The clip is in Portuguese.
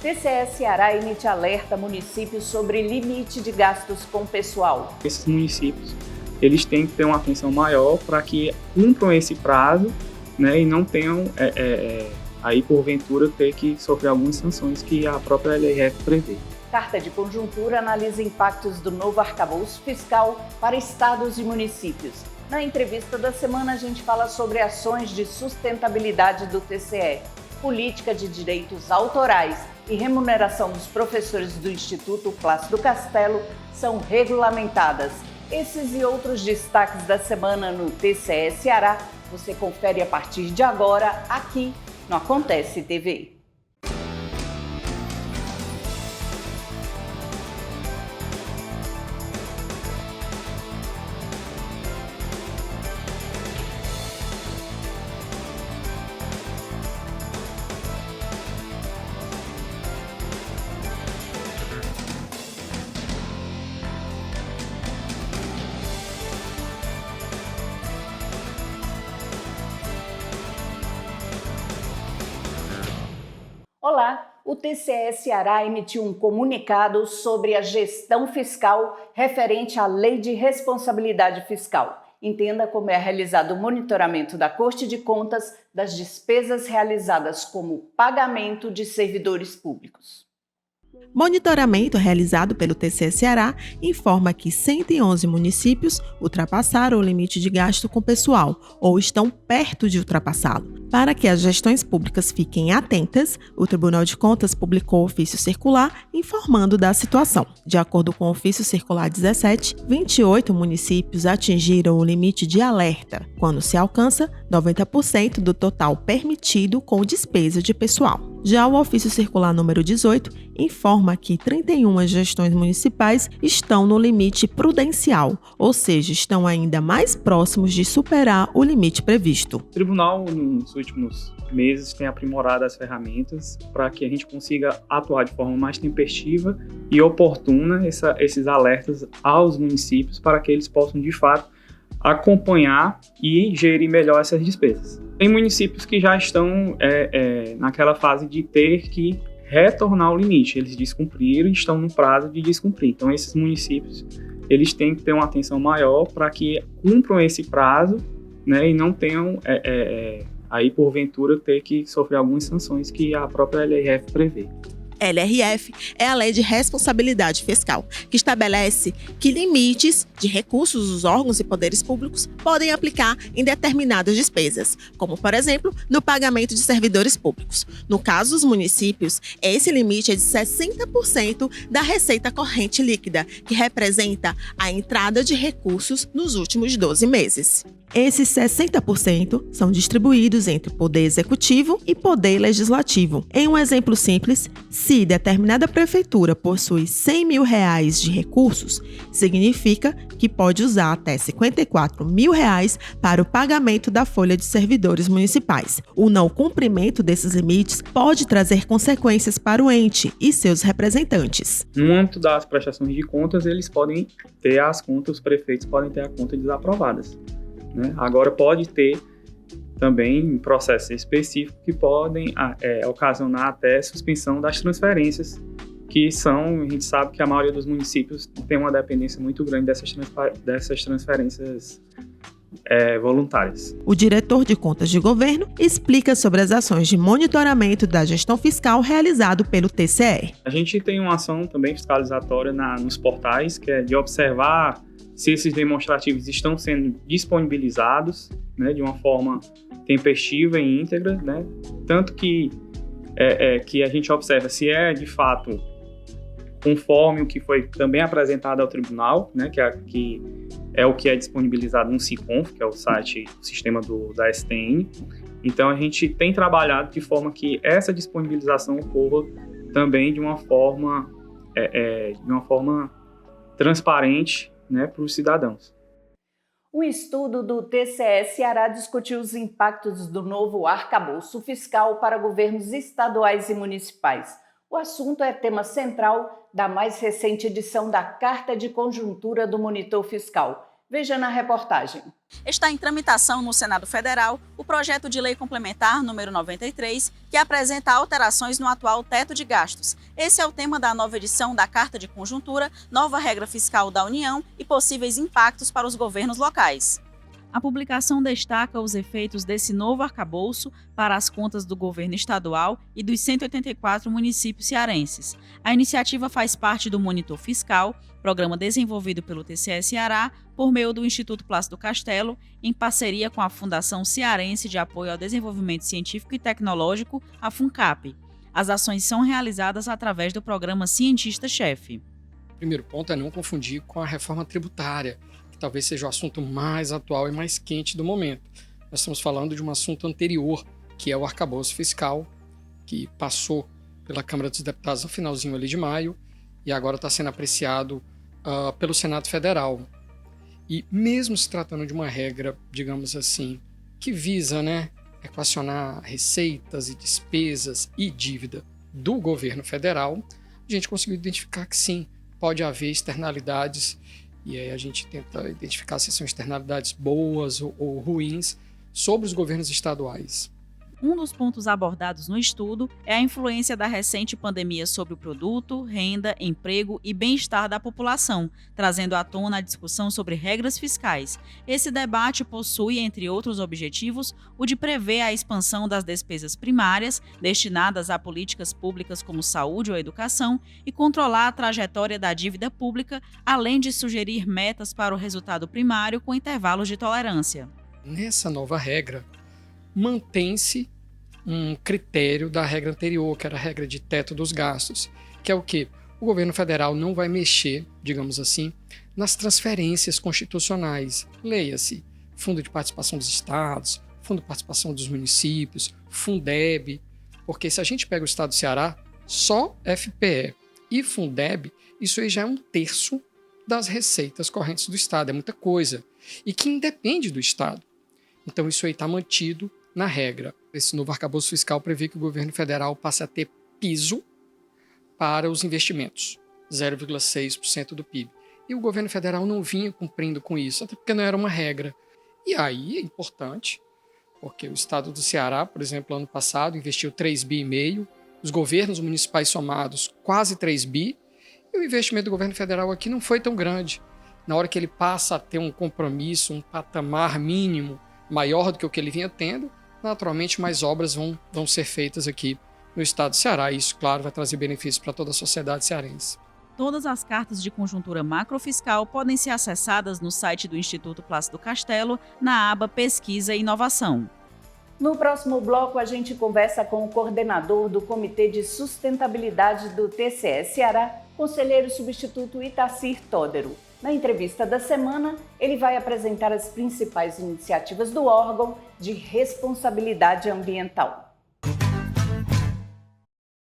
TCE Ceará emite alerta a municípios sobre limite de gastos com pessoal. Esses municípios, eles têm que ter uma atenção maior para que cumpram esse prazo, né, e não tenham, aí porventura, ter que sofrer algumas sanções que a própria LRF prevê. Carta de Conjuntura analisa impactos do novo arcabouço fiscal para estados e municípios. Na entrevista da semana, a gente fala sobre ações de sustentabilidade do TCE, política de direitos autorais e remuneração dos professores do Instituto Plácido Castelo são regulamentadas. Esses e outros destaques da semana no TCE Ceará você confere a partir de agora aqui no Acontece TV. Olá, o TCE Ceará emitiu um comunicado sobre a gestão fiscal referente à Lei de Responsabilidade Fiscal. Entenda como é realizado o monitoramento da Corte de Contas das despesas realizadas como pagamento de servidores públicos. Monitoramento realizado pelo TCE Ceará informa que 111 municípios ultrapassaram o limite de gasto com pessoal ou estão perto de ultrapassá-lo. Para que as gestões públicas fiquem atentas, o Tribunal de Contas publicou ofício circular informando da situação. De acordo com o ofício circular 17, 28 municípios atingiram o limite de alerta, quando se alcança 90% do total permitido com despesa de pessoal. Já o ofício circular número 18 informa que 31 gestões municipais estão no limite prudencial, ou seja, estão ainda mais próximos de superar o limite previsto. O tribunal, nos últimos meses, tem aprimorado as ferramentas para que a gente consiga atuar de forma mais tempestiva e oportuna esses alertas aos municípios para que eles possam, de fato, acompanhar e gerir melhor essas despesas. Tem municípios que já estão naquela fase de ter que retornar ao limite. Eles descumpriram e estão no prazo de descumprir. Então, esses municípios, eles têm que ter uma atenção maior para que cumpram esse prazo, né, e não tenham, aí porventura, ter que sofrer algumas sanções que a própria LRF prevê. LRF é a Lei de Responsabilidade Fiscal, que estabelece que limites de recursos dos órgãos e poderes públicos podem aplicar em determinadas despesas, como, por exemplo, no pagamento de servidores públicos. No caso dos municípios, esse limite é de 60% da receita corrente líquida, que representa a entrada de recursos nos últimos 12 meses. Esses 60% são distribuídos entre Poder Executivo e Poder Legislativo. Em um exemplo simples, se determinada prefeitura possui R$100 mil de recursos, significa que pode usar até R$54 mil para o pagamento da folha de servidores municipais. O não cumprimento desses limites pode trazer consequências para o ente e seus representantes. No âmbito das prestações de contas, eles podem ter as contas, os prefeitos podem ter a conta desaprovadas. Agora pode ter também processos específicos que podem ocasionar até suspensão das transferências, que são, a gente sabe que a maioria dos municípios tem uma dependência muito grande dessas transferências voluntárias. O diretor de Contas de Governo explica sobre as ações de monitoramento da gestão fiscal realizado pelo TCE. A gente tem uma ação também fiscalizatória nos portais, que é de observar se esses demonstrativos estão sendo disponibilizados, né, de uma forma tempestiva e íntegra, né, tanto que a gente observa se é de fato conforme o que foi também apresentado ao tribunal, né, que é o que é disponibilizado no SICONF, que é o site, o sistema da STN. Então a gente tem trabalhado de forma que essa disponibilização ocorra também de uma forma transparente, né, para os cidadãos. Um estudo do TCE Ceará discutiu os impactos do novo arcabouço fiscal para governos estaduais e municipais. O assunto é tema central da mais recente edição da Carta de Conjuntura do Monitor Fiscal. Veja na reportagem. Está em tramitação no Senado Federal o projeto de lei complementar número 93, que apresenta alterações no atual teto de gastos. Esse é o tema da nova edição da Carta de Conjuntura, nova regra fiscal da União e possíveis impactos para os governos locais. A publicação destaca os efeitos desse novo arcabouço para as contas do governo estadual e dos 184 municípios cearenses. A iniciativa faz parte do Monitor Fiscal, programa desenvolvido pelo TCE Ceará por meio do Instituto Plácido Castelo, em parceria com a Fundação Cearense de Apoio ao Desenvolvimento Científico e Tecnológico, a FUNCAP. As ações são realizadas através do programa Cientista-Chefe. O primeiro ponto é não confundir com a reforma tributária, que talvez seja o assunto mais atual e mais quente do momento. Nós estamos falando de um assunto anterior, que é o arcabouço fiscal, que passou pela Câmara dos Deputados no finalzinho ali de maio e agora está sendo apreciado pelo Senado Federal. E mesmo se tratando de uma regra, digamos assim, que visa, equacionar receitas e despesas e dívida do governo federal, a gente conseguiu identificar que sim, pode haver externalidades, e aí a gente tenta identificar se são externalidades boas ou ruins sobre os governos estaduais. Um dos pontos abordados no estudo é a influência da recente pandemia sobre o produto, renda, emprego e bem-estar da população, trazendo à tona a discussão sobre regras fiscais. Esse debate possui, entre outros objetivos, o de prever a expansão das despesas primárias, destinadas a políticas públicas como saúde ou educação, e controlar a trajetória da dívida pública, além de sugerir metas para o resultado primário com intervalos de tolerância. Nessa nova regra, mantém-se um critério da regra anterior, que era a regra de teto dos gastos, que é o quê? O governo federal não vai mexer, digamos assim, nas transferências constitucionais. Leia-se Fundo de Participação dos Estados, Fundo de Participação dos Municípios, Fundeb, porque se a gente pega o estado do Ceará, só FPE e Fundeb, isso aí já é 1/3 das receitas correntes do estado, é muita coisa, e que independe do estado. Então isso aí está mantido na regra. Esse novo arcabouço fiscal prevê que o governo federal passe a ter piso para os investimentos, 0,6% do PIB. E o governo federal não vinha cumprindo com isso, até porque não era uma regra. E aí é importante, porque o estado do Ceará, por exemplo, ano passado, investiu 3,5 bi, os governos municipais somados quase 3 bi, e o investimento do governo federal aqui não foi tão grande. Na hora que ele passa a ter um compromisso, um patamar mínimo maior do que o que ele vinha tendo, naturalmente mais obras vão ser feitas aqui no estado do Ceará. E isso, claro, vai trazer benefícios para toda a sociedade cearense. Todas as cartas de conjuntura macrofiscal podem ser acessadas no site do Instituto Plácido Castelo, na aba Pesquisa e Inovação. No próximo bloco, a gente conversa com o coordenador do Comitê de Sustentabilidade do TCE Ceará, conselheiro substituto Itacir Tódero. Na entrevista da semana, ele vai apresentar as principais iniciativas do órgão de responsabilidade ambiental.